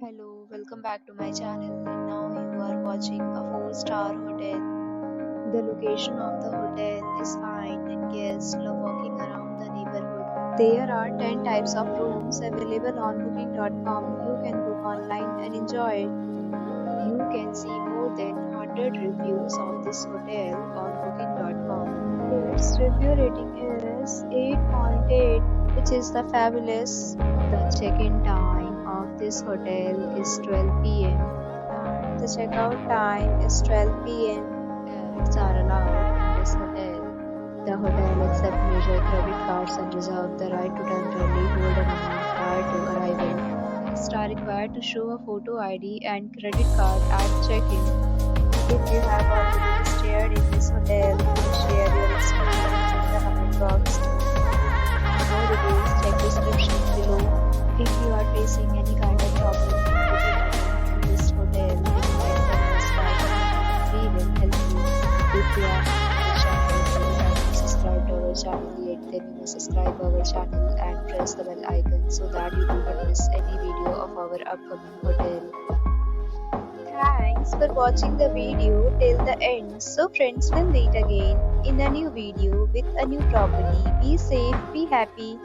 Hello, welcome back to my channel. And now you are watching a 4-star hotel. The location of the hotel is fine and guests love walking around the neighborhood. There are 10 types of rooms available on booking.com. You can book online and enjoy it. You can see more than 100 reviews of this hotel on booking.com. Its review rating is 8.8, which is the fabulous. The check-in time of this hotel is 12 p.m. and the checkout time is 12 p.m. Pets are allowed in this hotel. The hotel accepts major credit cards and reserves the right to temporarily hold an amount prior to arrival. Guests are required to show a photo ID and credit card at check-in. If you have already stayed in this hotel, please share your experience in the comment box. For more reviews, check description below. If you are facing any kind of problem in booking a room in this hotel, then contact us by email. We will help you. If you are new to the channel and you have not subscribed to our channel yet, then you must subscribe our channel and press the bell icon so that you do not miss any video of our upcoming hotel. Thanks for watching the video till the end. So friends, will meet again in a new video with a new property. Be safe, be happy.